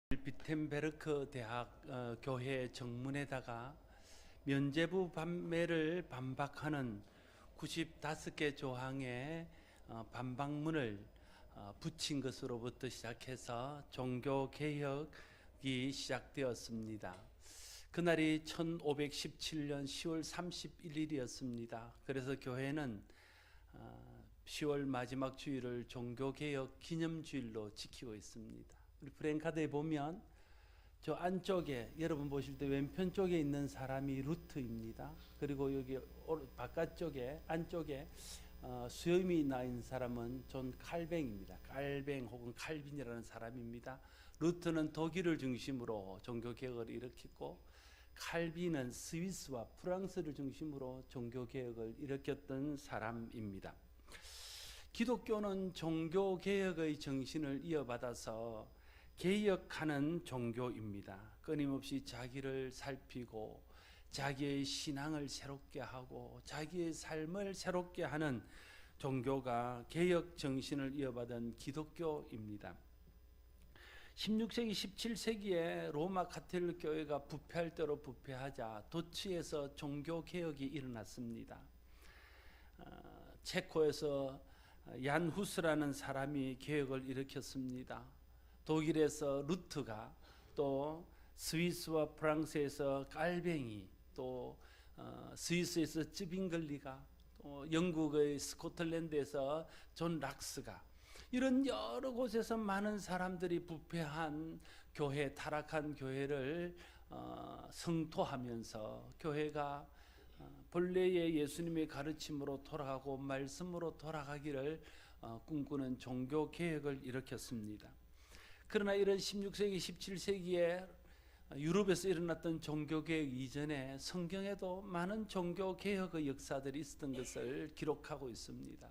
비텐베르크 대학 교회 정문에다가 면죄부 판매를 반박하는 95개 조항의 반박문을 붙인 것으로부터 시작해서 종교개혁이 시작되었습니다. 그날이 1517년 10월 31일이었습니다. 그래서 교회는 10월 마지막 주일을 종교개혁 기념주일로 지키고 있습니다. 우리 프랭카드에 보면 저 안쪽에, 여러분 보실 때 왼편 쪽에 있는 사람이 루트입니다. 그리고 여기 바깥쪽에, 안쪽에 수염이 나 있는 사람은 존 칼뱅입니다. 칼뱅 혹은 칼빈이라는 사람입니다. 루트는 독일을 중심으로 종교개혁을 일으켰고, 칼빈은 스위스와 프랑스를 중심으로 종교개혁을 일으켰던 사람입니다. 기독교는 종교개혁의 정신을 이어받아서 개혁하는 종교입니다. 끊임없이 자기를 살피고 자기의 신앙을 새롭게 하고 자기의 삶을 새롭게 하는 종교가 개혁 정신을 이어받은 기독교입니다. 16세기, 17세기에 로마 가톨릭 교회가 부패할 대로 부패하자 도치에서 종교개혁이 일어났습니다. 체코에서 얀 후스라는 사람이 개혁을 일으켰습니다. 독일에서 루트가, 또 스위스와 프랑스에서 깔뱅이, 또 스위스에서 쯔빙글리가, 또 영국의 스코틀랜드에서 존 락스가, 이런 여러 곳에서 많은 사람들이 부패한 교회, 타락한 교회를 성토하면서 교회가 본래의 예수님의 가르침으로 돌아가고 말씀으로 돌아가기를 꿈꾸는 종교개혁을 일으켰습니다. 그러나 이런 16세기, 17세기에 유럽에서 일어났던 종교개혁 이전에 성경에도 많은 종교개혁의 역사들이 있었던 것을 기록하고 있습니다.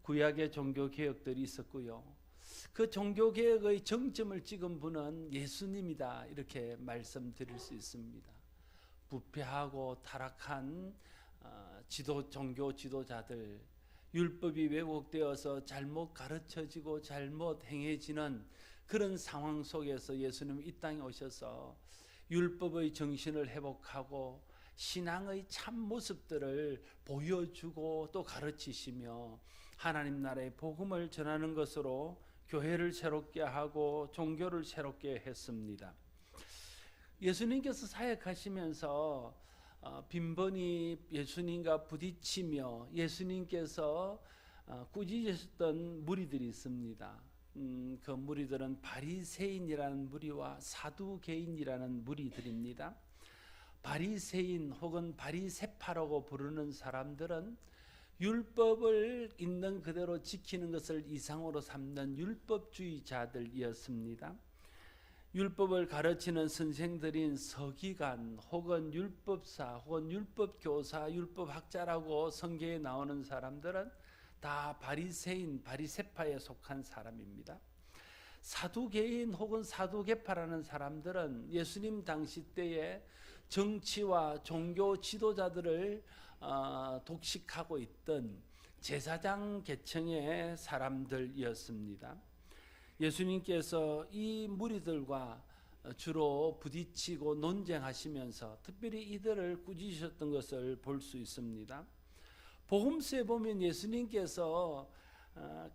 구약의 종교개혁들이 있었고요. 그 종교개혁의 정점을 찍은 분은 예수님이다, 이렇게 말씀드릴 수 있습니다. 부패하고 타락한 종교 지도자들, 율법이 왜곡되어서 잘못 가르쳐지고 잘못 행해지는 그런 상황 속에서 예수님은 이 땅에 오셔서 율법의 정신을 회복하고 신앙의 참 모습들을 보여주고 또 가르치시며 하나님 나라의 복음을 전하는 것으로 교회를 새롭게 하고 종교를 새롭게 했습니다. 예수님께서 사역하시면서 빈번히 예수님과 부딪히며 예수님께서 꾸짖으셨던 무리들이 있습니다. 그 무리들은 바리새인이라는 무리와 사두개인이라는 무리들입니다. 바리새인 혹은 바리새파라고 부르는 사람들은 율법을 있는 그대로 지키는 것을 이상으로 삼는 율법주의자들이었습니다. 율법을 가르치는 선생들인 서기관 혹은 율법사 혹은 율법교사, 율법학자라고 성경에 나오는 사람들은 다 바리새인, 바리새파에 속한 사람입니다. 사두개인 혹은 사두개파라는 사람들은 예수님 당시 때에 정치와 종교 지도자들을 독식하고 있던 제사장 계층의 사람들이었습니다. 예수님께서 이 무리들과 주로 부딪히고 논쟁하시면서 특별히 이들을 꾸짖으셨던 것을 볼 수 있습니다. 복음서에 보면 예수님께서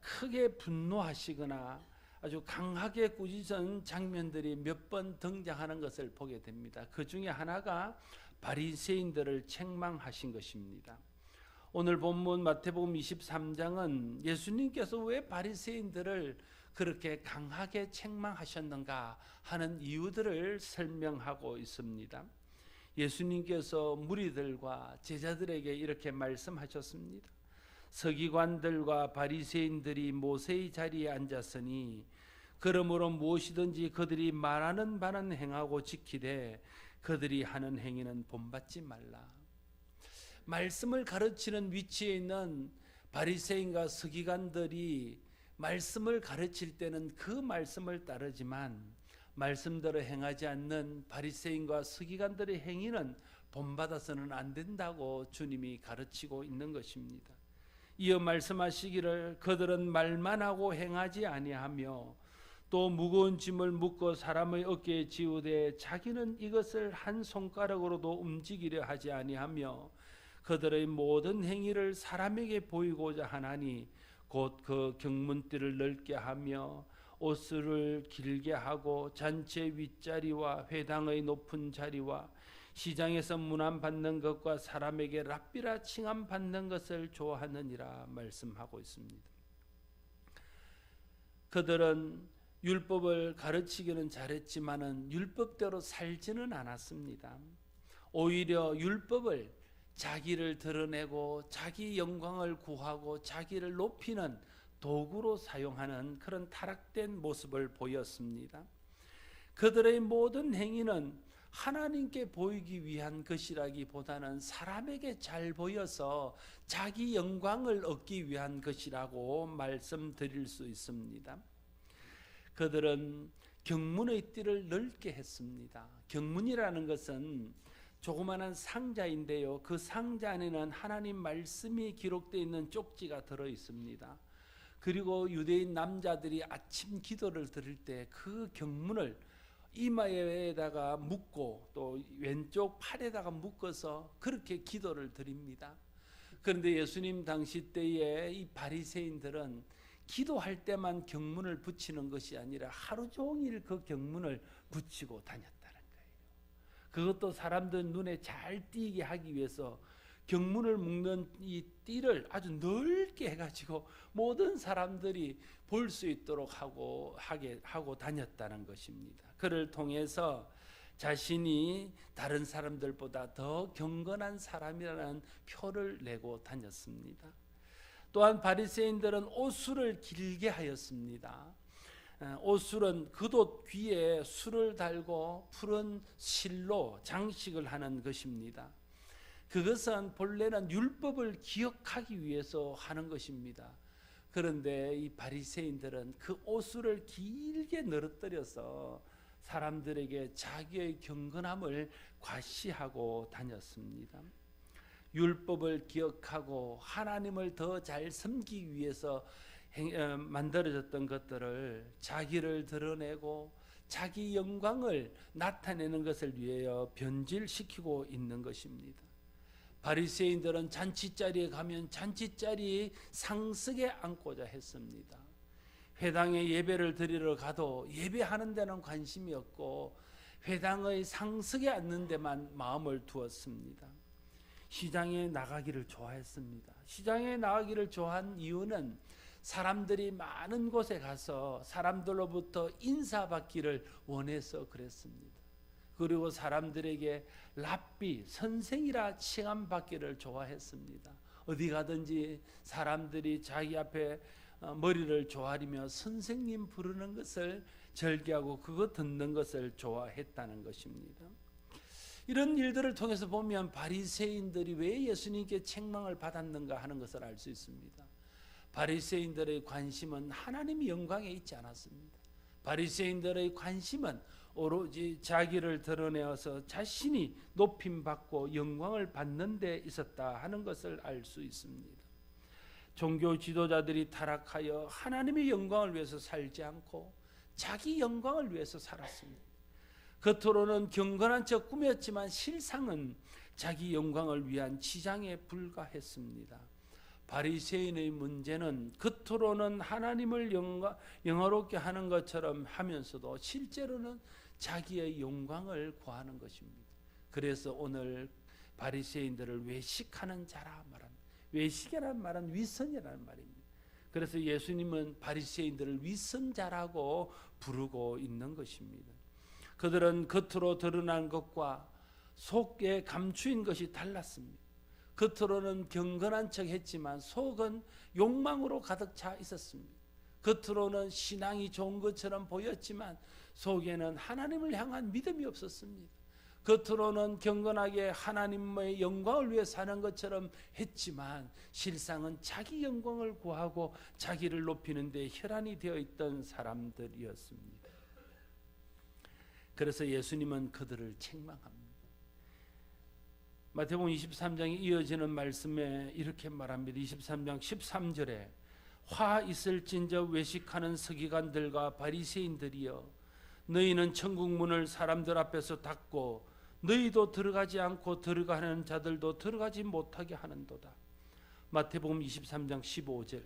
크게 분노하시거나 아주 강하게 꾸짖은 장면들이 몇 번 등장하는 것을 보게 됩니다. 그 중에 하나가 바리새인들을 책망하신 것입니다. 오늘 본문 마태복음 23장은 예수님께서 왜 바리새인들을 그렇게 강하게 책망하셨는가 하는 이유들을 설명하고 있습니다. 예수님께서 무리들과 제자들에게 이렇게 말씀하셨습니다. 서기관들과 바리새인들이 모세의 자리에 앉았으니 그러므로 무엇이든지 그들이 말하는 바는 행하고 지키되 그들이 하는 행위는 본받지 말라. 말씀을 가르치는 위치에 있는 바리새인과 서기관들이 말씀을 가르칠 때는 그 말씀을 따르지만 말씀대로 행하지 않는 바리새인과 서기관들의 행위는 본받아서는 안 된다고 주님이 가르치고 있는 것입니다. 이어 말씀하시기를 그들은 말만 하고 행하지 아니하며 또 무거운 짐을 묶어 사람의 어깨에 지우되 자기는 이것을 한 손가락으로도 움직이려 하지 아니하며 그들의 모든 행위를 사람에게 보이고자 하나니 곧 그 경문띠를 넓게 하며 옷을 길게 하고 잔치 윗자리와 회당의 높은 자리와 시장에서 문안 받는 것과 사람에게 랍비라 칭함 받는 것을 좋아하느니라 말씀하고 있습니다. 그들은 율법을 가르치기는 잘했지만은 율법대로 살지는 않았습니다. 오히려 율법을 자기를 드러내고 자기 영광을 구하고 자기를 높이는 도구로 사용하는 그런 타락된 모습을 보였습니다. 그들의 모든 행위는 하나님께 보이기 위한 것이라기보다는 사람에게 잘 보여서 자기 영광을 얻기 위한 것이라고 말씀드릴 수 있습니다. 그들은 경문의 띠를 넓게 했습니다. 경문이라는 것은 조그마한 상자인데요, 그 상자 안에는 하나님 말씀이 기록되어 있는 쪽지가 들어 있습니다. 그리고 유대인 남자들이 아침 기도를 드릴 때 그 경문을 이마에다가 묶고 또 왼쪽 팔에다가 묶어서 그렇게 기도를 드립니다. 그런데 예수님 당시 때에 이 바리새인들은 기도할 때만 경문을 붙이는 것이 아니라 하루 종일 그 경문을 붙이고 다녔다는 거예요. 그것도 사람들 눈에 잘 띄게 하기 위해서 경문을 묶는 이 띠를 아주 넓게 해가지고 모든 사람들이 볼 수 있도록 하고 다녔다는 것입니다. 그를 통해서 자신이 다른 사람들보다 더 경건한 사람이라는 표를 내고 다녔습니다. 또한 바리새인들은 옷술을 길게 하였습니다. 옷술은 겉옷 귀에 술을 달고 푸른 실로 장식을 하는 것입니다. 그것은 본래는 율법을 기억하기 위해서 하는 것입니다. 그런데 이 바리새인들은 그 옷술을 길게 늘어뜨려서 사람들에게 자기의 경건함을 과시하고 다녔습니다. 율법을 기억하고 하나님을 더 잘 섬기기 위해서 만들어졌던 것들을 자기를 드러내고 자기 영광을 나타내는 것을 위하여 변질시키고 있는 것입니다. 바리새인들은 잔치자리에 가면 잔치자리 상석에 앉고자 했습니다. 회당에 예배를 드리러 가도 예배하는 데는 관심이 없고 회당의 상석에 앉는 데만 마음을 두었습니다. 시장에 나가기를 좋아했습니다. 시장에 나가기를 좋아한 이유는 사람들이 많은 곳에 가서 사람들로부터 인사받기를 원해서 그랬습니다. 그리고 사람들에게 랍비, 선생이라 칭함받기를 좋아했습니다. 어디 가든지 사람들이 자기 앞에 머리를 조아리며 선생님 부르는 것을 절개하고 그거 듣는 것을 좋아했다는 것입니다. 이런 일들을 통해서 보면 바리새인들이 왜 예수님께 책망을 받았는가 하는 것을 알 수 있습니다. 바리새인들의 관심은 하나님의 영광에 있지 않았습니다. 바리새인들의 관심은 오로지 자기를 드러내어서 자신이 높임받고 영광을 받는 데 있었다 하는 것을 알 수 있습니다. 종교 지도자들이 타락하여 하나님의 영광을 위해서 살지 않고 자기 영광을 위해서 살았습니다. 겉으로는 경건한 척 꾸몄지만 실상은 자기 영광을 위한 치장에 불과했습니다. 바리새인의 문제는 겉으로는 하나님을 영화롭게 하는 것처럼 하면서도 실제로는 자기의 영광을 구하는 것입니다. 그래서 오늘 바리새인들을 외식하는 자라 말합니다. 외식이라는 말은 위선이라는 말입니다. 그래서 예수님은 바리새인들을 위선자라고 부르고 있는 것입니다. 그들은 겉으로 드러난 것과 속에 감추인 것이 달랐습니다. 겉으로는 경건한 척 했지만 속은 욕망으로 가득 차 있었습니다. 겉으로는 신앙이 좋은 것처럼 보였지만 속에는 하나님을 향한 믿음이 없었습니다. 겉으로는 경건하게 하나님의 영광을 위해 사는 것처럼 했지만 실상은 자기 영광을 구하고 자기를 높이는 데 혈안이 되어 있던 사람들이었습니다. 그래서 예수님은 그들을 책망합니다. 마태복음 23장에 이어지는 말씀에 이렇게 말합니다. 23장 13절에 화 있을진저 외식하는 서기관들과 바리새인들이여, 너희는 천국 문을 사람들 앞에서 닫고 너희도 들어가지 않고 들어가는 자들도 들어가지 못하게 하는도다. 마태복음 23장 15절.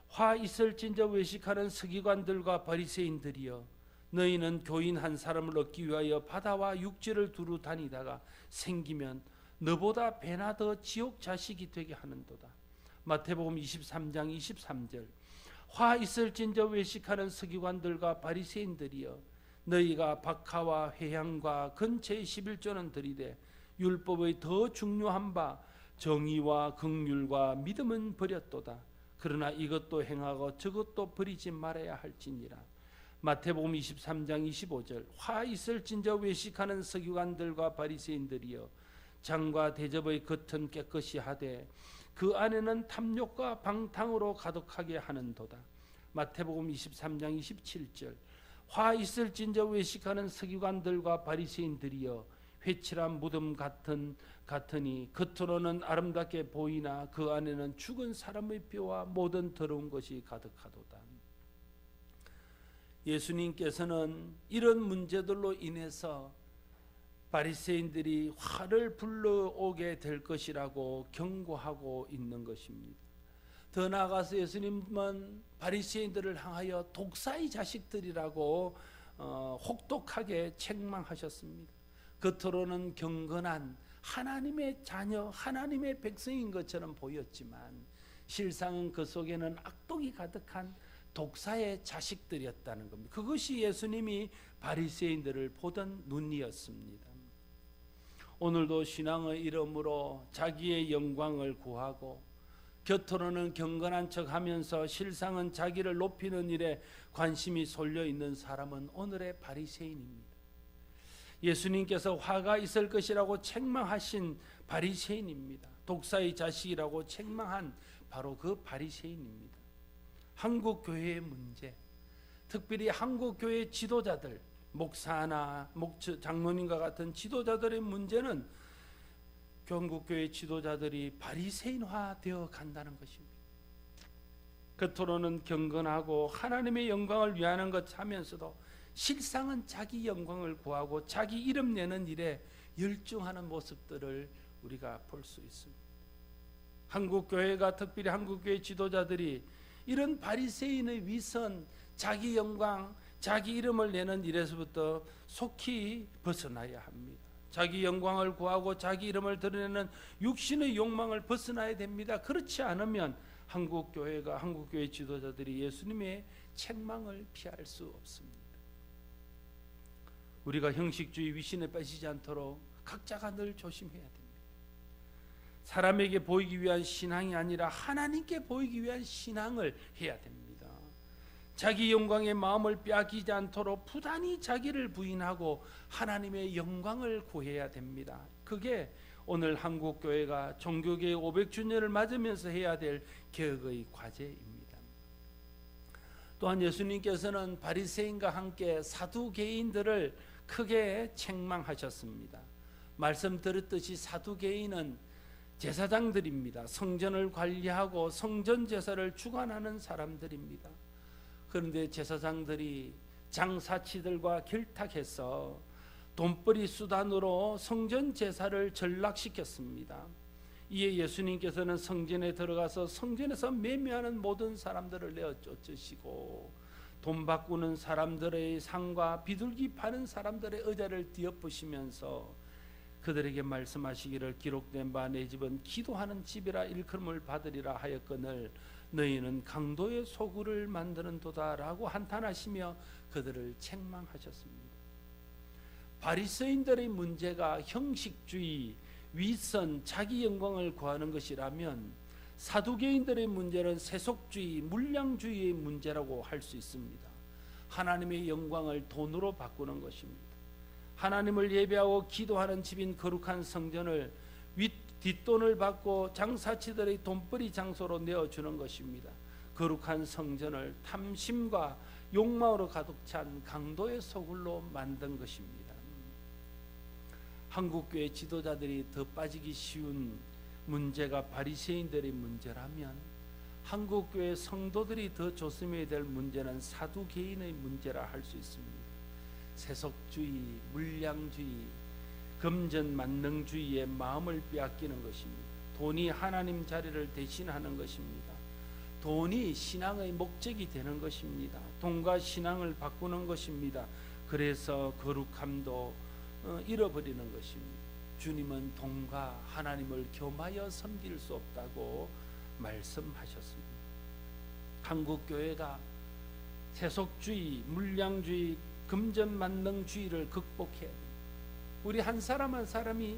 화 있을진저 외식하는 서기관들과 바리새인들이여, 너희는 교인 한 사람을 얻기 위하여 바다와 육지를 두루 다니다가 생기면 너보다 배나 더 지옥 자식이 되게 하는도다. 마태복음 23장 23절. 화 있을진저 외식하는 서기관들과 바리새인들이여, 너희가 박하와 회향과 근처의 11조는 들이되 율법의 더 중요한 바 정의와 긍휼과 믿음은 버렸도다. 그러나 이것도 행하고 저것도 버리지 말아야 할지니라. 마태복음 23장 25절. 화 있을진저 외식하는 서기관들과 바리새인들이여, 장과 대접의 겉은 깨끗이 하되 그 안에는 탐욕과 방탕으로 가득하게 하는도다. 마태복음 23장 27절. 화 있을진저 외식하는 서기관들과 바리새인들이여, 회칠한 무덤 같으니 겉으로는 아름답게 보이나 그 안에는 죽은 사람의 뼈와 모든 더러운 것이 가득하도다. 예수님께서는 이런 문제들로 인해서 바리새인들이 화를 불러오게 될 것이라고 경고하고 있는 것입니다. 더 나아가서 예수님은 바리새인들을 향하여 독사의 자식들이라고 혹독하게 책망하셨습니다. 겉으로는 경건한 하나님의 자녀, 하나님의 백성인 것처럼 보였지만 실상은 그 속에는 악독이 가득한 독사의 자식들이었다는 겁니다. 그것이 예수님이 바리새인들을 보던 눈이었습니다. 오늘도 신앙의 이름으로 자기의 영광을 구하고 겉으로는 경건한 척하면서 실상은 자기를 높이는 일에 관심이 쏠려 있는 사람은 오늘의 바리새인입니다. 예수님께서 화가 있을 것이라고 책망하신 바리새인입니다. 독사의 자식이라고 책망한 바로 그 바리새인입니다. 한국 교회의 문제, 특별히 한국 교회 지도자들, 목사나 장로님과 같은 지도자들의 문제는 한국교회 지도자들이 바리새인화 되어 간다는 것입니다. 겉으로는 경건하고 하나님의 영광을 위하는 것 하면서도 실상은 자기 영광을 구하고 자기 이름 내는 일에 열중하는 모습들을 우리가 볼 수 있습니다. 한국교회가, 특별히 한국교회 지도자들이 이런 바리새인의 위선, 자기 영광, 자기 이름을 내는 일에서부터 속히 벗어나야 합니다. 자기 영광을 구하고 자기 이름을 드러내는 육신의 욕망을 벗어나야 됩니다. 그렇지 않으면 한국교회가, 한국교회 지도자들이 예수님의 책망을 피할 수 없습니다. 우리가 형식주의 위신에 빠지지 않도록 각자가 늘 조심해야 됩니다. 사람에게 보이기 위한 신앙이 아니라 하나님께 보이기 위한 신앙을 해야 됩니다. 자기 영광의 마음을 빼앗기지 않도록 부단히 자기를 부인하고 하나님의 영광을 구해야 됩니다. 그게 오늘 한국교회가 종교개혁 500주년을 맞으면서 해야 될 개혁의 과제입니다. 또한 예수님께서는 바리새인과 함께 사두개인들을 크게 책망하셨습니다. 말씀 들었듯이 사두개인은 제사장들입니다. 성전을 관리하고 성전 제사를 주관하는 사람들입니다. 그런데 제사장들이 장사치들과 결탁해서 돈벌이 수단으로 성전 제사를 전락시켰습니다. 이에 예수님께서는 성전에 들어가서 성전에서 매매하는 모든 사람들을 내어 쫓으시고 돈 바꾸는 사람들의 상과 비둘기 파는 사람들의 의자를 뒤엎으시면서 그들에게 말씀하시기를 기록된 바 내 집은 기도하는 집이라 일컬음을 받으리라 하였거늘 너희는 강도의 소굴을 만드는 도다라고 한탄하시며 그들을 책망하셨습니다. 바리새인들의 문제가 형식주의, 위선, 자기 영광을 구하는 것이라면 사두개인들의 문제는 세속주의, 물량주의의 문제라고 할 수 있습니다. 하나님의 영광을 돈으로 바꾸는 것입니다. 하나님을 예배하고 기도하는 집인 거룩한 성전을 뒷돈을 받고 장사치들의 돈벌이 장소로 내어주는 것입니다. 거룩한 성전을 탐심과 욕망으로 가득 찬 강도의 소굴로 만든 것입니다. 한국교회 지도자들이 더 빠지기 쉬운 문제가 바리새인들의 문제라면 한국교회 성도들이 더 조심해야 될 문제는 사두개인의 문제라 할 수 있습니다. 세속주의, 물량주의, 금전만능주의의 마음을 빼앗기는 것입니다. 돈이 하나님 자리를 대신하는 것입니다. 돈이 신앙의 목적이 되는 것입니다. 돈과 신앙을 바꾸는 것입니다. 그래서 거룩함도 잃어버리는 것입니다. 주님은 돈과 하나님을 겸하여 섬길 수 없다고 말씀하셨습니다. 한국교회가 세속주의, 물량주의, 금전만능주의를 극복해야 됩니다. 우리 한 사람 한 사람이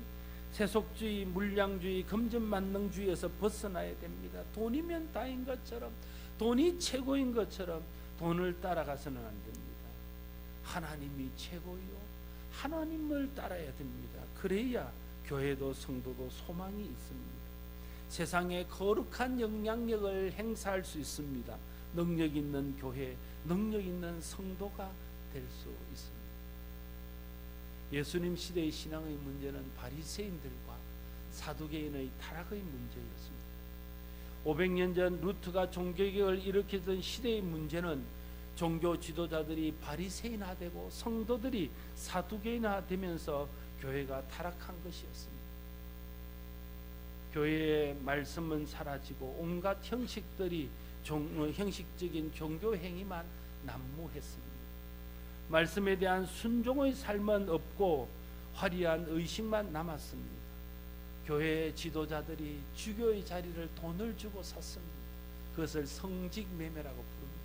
세속주의, 물량주의, 금전만능주의에서 벗어나야 됩니다. 돈이면 다인 것처럼, 돈이 최고인 것처럼 돈을 따라가서는 안 됩니다. 하나님이 최고요. 하나님을 따라야 됩니다. 그래야 교회도 성도도 소망이 있습니다. 세상에 거룩한 영향력을 행사할 수 있습니다. 능력 있는 교회, 능력 있는 성도가 될 수 있습니다. 예수님 시대의 신앙의 문제는 바리새인들과 사두개인의 타락의 문제였습니다. 500년 전 루트가 종교개혁을 일으키던 시대의 문제는 종교 지도자들이 바리새인화되고 성도들이 사두개인화되면서 교회가 타락한 것이었습니다. 교회의 말씀은 사라지고 온갖 형식적인 종교 행위만 난무했습니다. 말씀에 대한 순종의 삶은 없고 화려한 의식만 남았습니다. 교회 지도자들이 주교의 자리를 돈을 주고 샀습니다. 그것을 성직매매라고 부릅니다.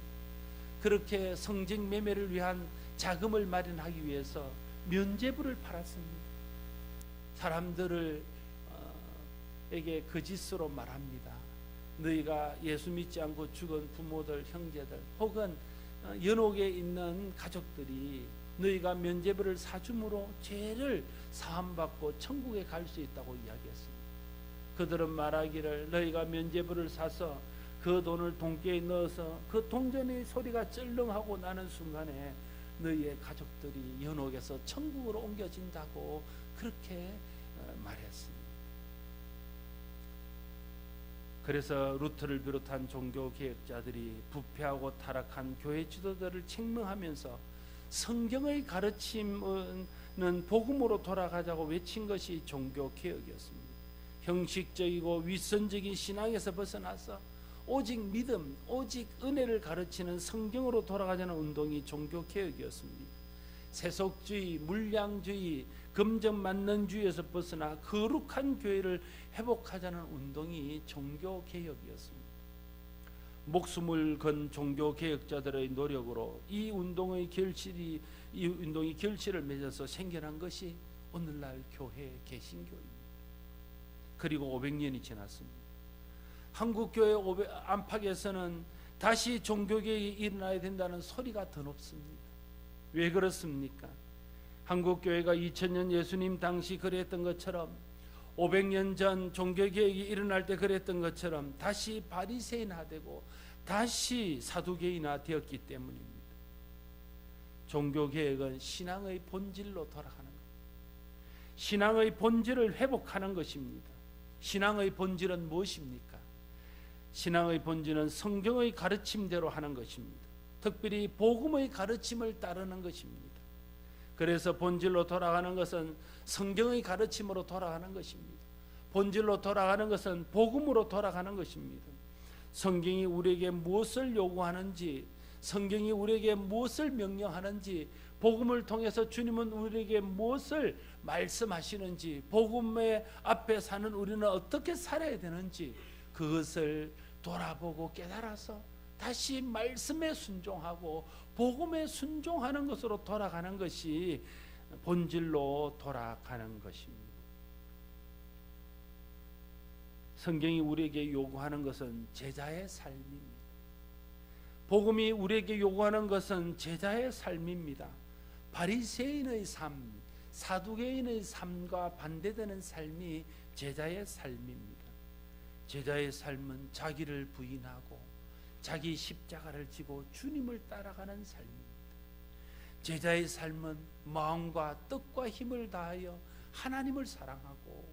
그렇게 성직매매를 위한 자금을 마련하기 위해서 면죄부를 팔았습니다. 사람들을 에게 거짓으로 말합니다. 너희가 예수 믿지 않고 죽은 부모들, 형제들 혹은 연옥에 있는 가족들이 너희가 면죄부를 사줌으로 죄를 사함받고 천국에 갈 수 있다고 이야기했습니다. 그들은 말하기를 너희가 면죄부를 사서 그 돈을 돈깨에 넣어서 그 동전의 소리가 쩔렁하고 나는 순간에 너희의 가족들이 연옥에서 천국으로 옮겨진다고 그렇게 말했습니다. 그래서 루터를 비롯한 종교개혁자들이 부패하고 타락한 교회 지도자를 책망하면서 성경의 가르침은 복음으로 돌아가자고 외친 것이 종교개혁이었습니다. 형식적이고 윗선적인 신앙에서 벗어나서 오직 믿음, 오직 은혜를 가르치는 성경으로 돌아가자는 운동이 종교개혁이었습니다. 세속주의, 물량주의, 금전만능주의에서 벗어나 거룩한 교회를 회복하자는 운동이 종교개혁이었습니다. 목숨을 건 종교개혁자들의 노력으로 이 운동이 결실을 맺어서 생겨난 것이 오늘날 교회 개신교입니다. 그리고 500년이 지났습니다. 한국교회 안팎에서는 다시 종교개혁이 일어나야 된다는 소리가 더 높습니다. 왜 그렇습니까? 한국교회가 2000년 예수님 당시 그랬던 것처럼 500년 전 종교개혁이 일어날 때 그랬던 것처럼 다시 바리새인화되고 다시 사두개인화 되었기 때문입니다. 종교개혁은 신앙의 본질로 돌아가는 것, 신앙의 본질을 회복하는 것입니다. 신앙의 본질은 무엇입니까? 신앙의 본질은 성경의 가르침대로 하는 것입니다. 특별히 복음의 가르침을 따르는 것입니다. 그래서 본질로 돌아가는 것은 성경의 가르침으로 돌아가는 것입니다. 본질로 돌아가는 것은 복음으로 돌아가는 것입니다. 성경이 우리에게 무엇을 요구하는지, 성경이 우리에게 무엇을 명령하는지, 복음을 통해서 주님은 우리에게 무엇을 말씀하시는지, 복음의 앞에 사는 우리는 어떻게 살아야 되는지 그것을 돌아보고 깨달아서 다시 말씀에 순종하고 복음에 순종하는 것으로 돌아가는 것이 본질로 돌아가는 것입니다. 성경이 우리에게 요구하는 것은 제자의 삶입니다. 복음이 우리에게 요구하는 것은 제자의 삶입니다. 바리새인의 삶, 사두개인의 삶과 반대되는 삶이 제자의 삶입니다. 제자의 삶은 자기를 부인하고 자기 십자가를 지고 주님을 따라가는 삶입니다. 제자의 삶은 마음과 뜻과 힘을 다하여 하나님을 사랑하고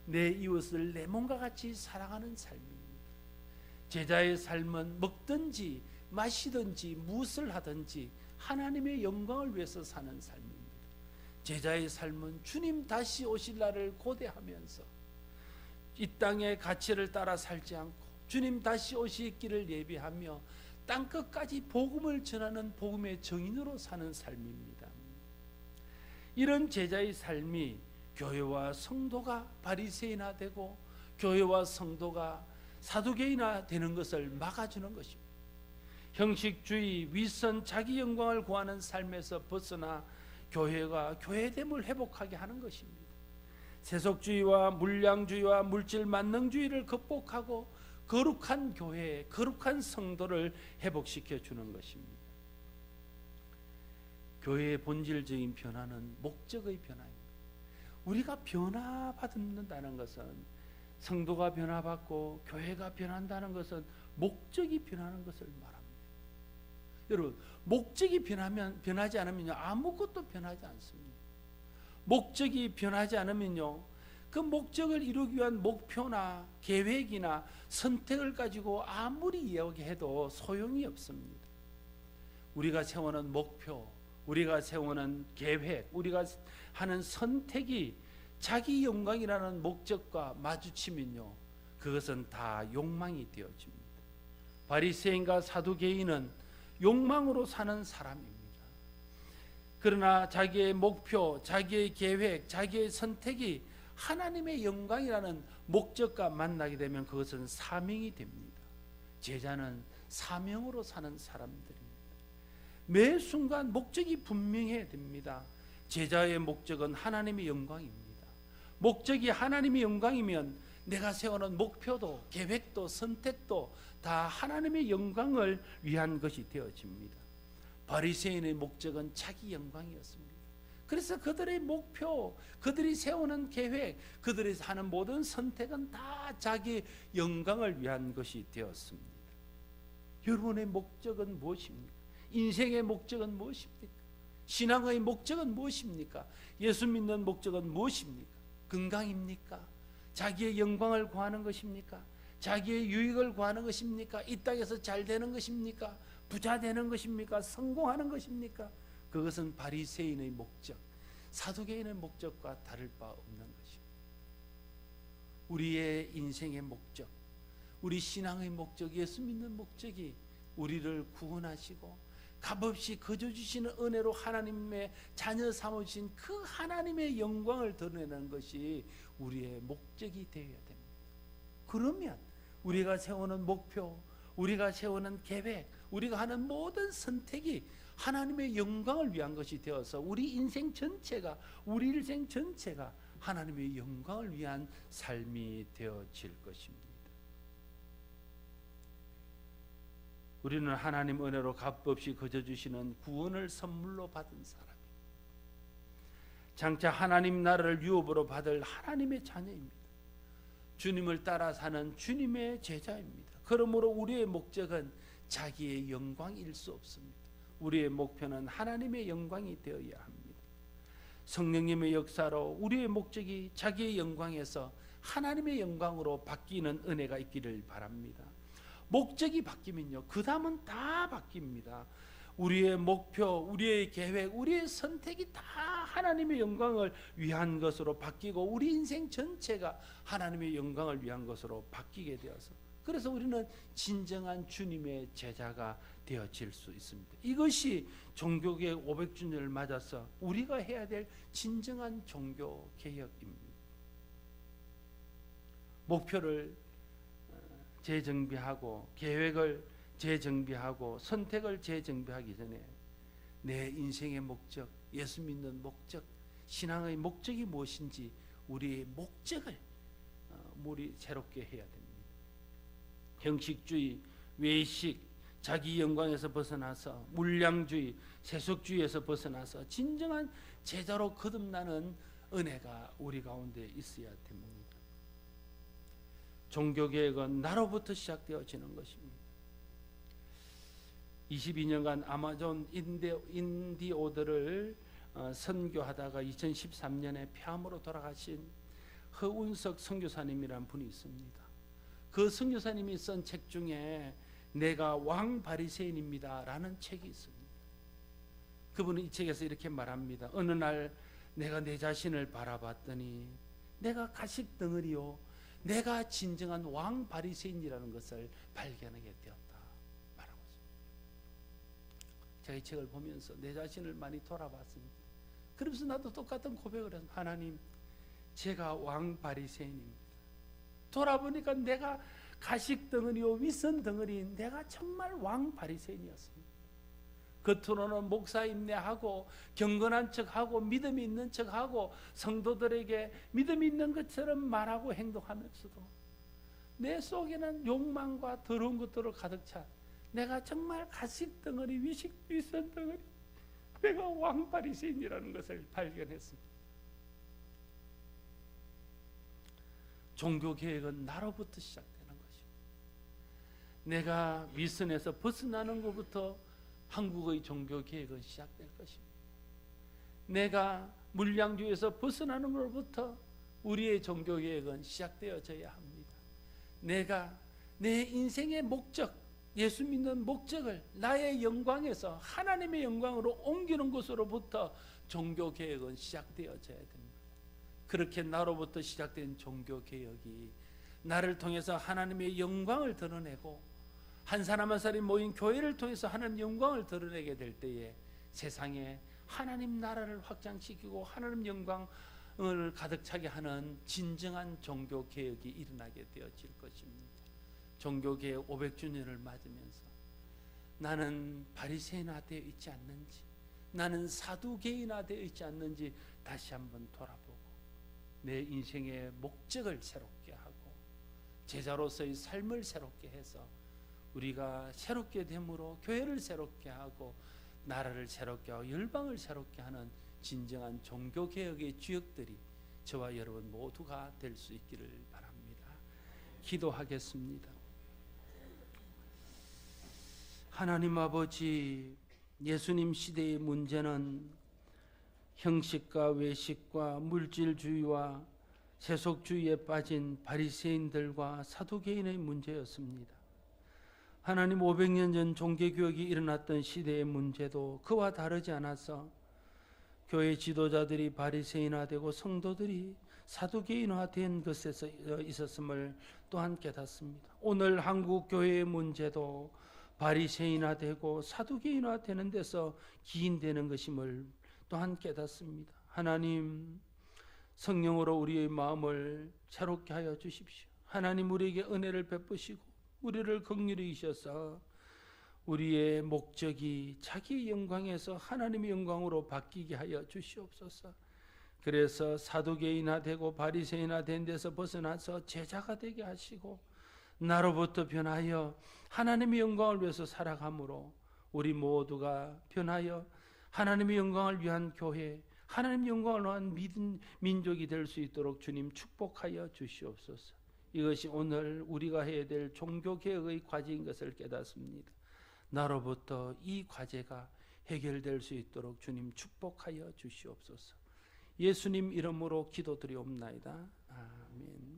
내 이웃을 내 몸과 같이 사랑하는 삶입니다. 제자의 삶은 먹든지 마시든지 무엇을 하든지 하나님의 영광을 위해서 사는 삶입니다. 제자의 삶은 주님 다시 오실 날을 고대하면서 이 땅의 가치를 따라 살지 않고 주님 다시 오실 길을 예비하며 땅끝까지 복음을 전하는 복음의 증인으로 사는 삶입니다. 이런 제자의 삶이 교회와 성도가 바리새인화 되고 교회와 성도가 사두개인화 되는 것을 막아주는 것입니다. 형식주의, 윗선, 자기 영광을 구하는 삶에서 벗어나 교회가 교회됨을 회복하게 하는 것입니다. 세속주의와 물량주의와 물질 만능주의를 극복하고 거룩한 교회, 거룩한 성도를 회복시켜 주는 것입니다. 교회의 본질적인 변화는 목적의 변화입니다. 우리가 변화받는다는 것은, 성도가 변화받고 교회가 변한다는 것은 목적이 변하는 것을 말합니다. 여러분, 목적이 변하지 않으면요, 아무것도 변하지 않습니다. 목적이 변하지 않으면요, 그 목적을 이루기 위한 목표나 계획이나 선택을 가지고 아무리 이야기해도 소용이 없습니다. 우리가 세우는 목표, 우리가 세우는 계획, 우리가 하는 선택이 자기 영광이라는 목적과 마주치면요, 그것은 다 욕망이 되어집니다. 바리새인과 사두개인은 욕망으로 사는 사람입니다. 그러나 자기의 목표, 자기의 계획, 자기의 선택이 하나님의 영광이라는 목적과 만나게 되면 그것은 사명이 됩니다. 제자는 사명으로 사는 사람들입니다. 매 순간 목적이 분명해야 됩니다. 제자의 목적은 하나님의 영광입니다. 목적이 하나님의 영광이면 내가 세우는 목표도 계획도 선택도 다 하나님의 영광을 위한 것이 되어집니다. 바리새인의 목적은 자기 영광이었습니다. 그래서 그들의 목표, 그들이 세우는 계획, 그들이 하는 모든 선택은 다 자기 영광을 위한 것이 되었습니다. 여러분의 목적은 무엇입니까? 인생의 목적은 무엇입니까? 신앙의 목적은 무엇입니까? 예수 믿는 목적은 무엇입니까? 건강입니까? 자기의 영광을 구하는 것입니까? 자기의 유익을 구하는 것입니까? 이 땅에서 잘 되는 것입니까? 부자 되는 것입니까? 성공하는 것입니까? 그것은 바리새인의 목적, 사두개인의 목적과 다를 바 없는 것입니다. 우리의 인생의 목적, 우리 신앙의 목적, 예수 믿는 목적이 우리를 구원하시고 값없이 거저 주시는 은혜로 하나님의 자녀 삼으신 그 하나님의 영광을 드러내는 것이 우리의 목적이 되어야 됩니다. 그러면 우리가 세우는 목표, 우리가 세우는 계획, 우리가 하는 모든 선택이 하나님의 영광을 위한 것이 되어서 우리 인생 전체가, 우리 일생 전체가 하나님의 영광을 위한 삶이 되어질 것입니다. 우리는 하나님 은혜로 값없이 거저 주시는 구원을 선물로 받은 사람입니다. 장차 하나님 나라를 유업으로 받을 하나님의 자녀입니다. 주님을 따라 사는 주님의 제자입니다. 그러므로 우리의 목적은 자기의 영광일 수 없습니다. 우리의 목표는 하나님의 영광이 되어야 합니다. 성령님의 역사로 우리의 목적이 자기의 영광에서 하나님의 영광으로 바뀌는 은혜가 있기를 바랍니다. 목적이 바뀌면요, 그 다음은 다 바뀝니다. 우리의 목표, 우리의 계획, 우리의 선택이 다 하나님의 영광을 위한 것으로 바뀌고 우리 인생 전체가 하나님의 영광을 위한 것으로 바뀌게 되어서, 그래서 우리는 진정한 주님의 제자가 되어질 수 있습니다. 이것이 종교개혁 500주년을 맞아서 우리가 해야 될 진정한 종교개혁입니다. 목표를 재정비하고 계획을 재정비하고 선택을 재정비하기 전에 내 인생의 목적, 예수 믿는 목적, 신앙의 목적이 무엇인지 우리의 목적을 우리 새롭게 해야 됩니다. 형식주의, 외식, 자기 영광에서 벗어나서 물량주의, 세속주의에서 벗어나서 진정한 제자로 거듭나는 은혜가 우리 가운데 있어야 됩니다. 종교개혁은 나로부터 시작되어지는 것입니다. 22년간 아마존 인디오들을 선교하다가 2013년에 폐암으로 돌아가신 허운석 선교사님이라는 분이 있습니다. 그 선교사님이 쓴 책 중에 내가 왕 바리새인입니다 라는 책이 있습니다. 그분은 이 책에서 이렇게 말합니다. 어느 날 내가 내 자신을 바라봤더니 내가 가식 덩어리요, 내가 진정한 왕 바리새인이라는 것을 발견하게 되었다 말하고 있습니다. 제가 이 책을 보면서 내 자신을 많이 돌아봤습니다. 그러면서 나도 똑같은 고백을 했습니다. 하나님, 제가 왕 바리새인입니다. 돌아보니까 내가 가식 덩어리요, 윗선 덩어리인 내가 정말 왕 바리새인이었습니다. 겉으로는 목사임내하고 경건한 척하고 믿음이 있는 척하고 성도들에게 믿음이 있는 것처럼 말하고 행동하면서도 내 속에는 욕망과 더러운 것들로 가득 차 내가 정말 가식 덩어리, 윗선 덩어리, 내가 왕 바리새인이라는 것을 발견했습니다. 종교개혁은 나로부터 시작되는 것입니다. 내가 윗선에서 벗어나는 것부터 한국의 종교개혁은 시작될 것입니다. 내가 물량주에서 벗어나는 것부터 우리의 종교개혁은 시작되어져야 합니다. 내가 내 인생의 목적, 예수 믿는 목적을 나의 영광에서 하나님의 영광으로 옮기는 것으로부터 종교개혁은 시작되어져야 됩니다. 그렇게 나로부터 시작된 종교개혁이 나를 통해서 하나님의 영광을 드러내고 한 사람 한 사람이 모인 교회를 통해서 하나님의 영광을 드러내게 될 때에 세상에 하나님 나라를 확장시키고 하나님 영광을 가득 차게 하는 진정한 종교개혁이 일어나게 되어질 것입니다. 종교개혁 500주년을 맞으면서 나는 바리새인화 되어 있지 않는지, 나는 사두개인화 되어 있지 않는지 다시 한번 돌아보고 내 인생의 목적을 새롭게 하고 제자로서의 삶을 새롭게 해서 우리가 새롭게 됨으로 교회를 새롭게 하고 나라를 새롭게 하고 열방을 새롭게 하는 진정한 종교개혁의 주역들이 저와 여러분 모두가 될 수 있기를 바랍니다. 기도하겠습니다. 하나님 아버지, 예수님 시대의 문제는 형식과 외식과 물질주의와 세속주의에 빠진 바리새인들과 사두개인의 문제였습니다. 하나님, 500년 전 종교개혁이 일어났던 시대의 문제도 그와 다르지 않아서 교회 지도자들이 바리새인화되고 성도들이 사두개인화된 것에서 있었음을 또한 깨닫습니다. 오늘 한국 교회의 문제도 바리새인화되고 사두개인화되는 데서 기인되는 것임을 또한 깨닫습니다. 하나님, 성령으로 우리의 마음을 새롭게 하여 주십시오. 하나님, 우리에게 은혜를 베푸시고 우리를 긍휼히 여기셔서 우리의 목적이 자기의 영광에서 하나님의 영광으로 바뀌게 하여 주시옵소서. 그래서 사두개인화되고 바리새인화된 데서 벗어나서 제자가 되게 하시고 나로부터 변하여 하나님의 영광을 위해서 살아가므로 우리 모두가 변하여 하나님의 영광을 위한 교회, 하나님의 영광을 위한 민족이 될 수 있도록 주님 축복하여 주시옵소서. 이것이 오늘 우리가 해야 될 종교개혁의 과제인 것을 깨닫습니다. 나로부터 이 과제가 해결될 수 있도록 주님 축복하여 주시옵소서. 예수님 이름으로 기도드리옵나이다. 아멘.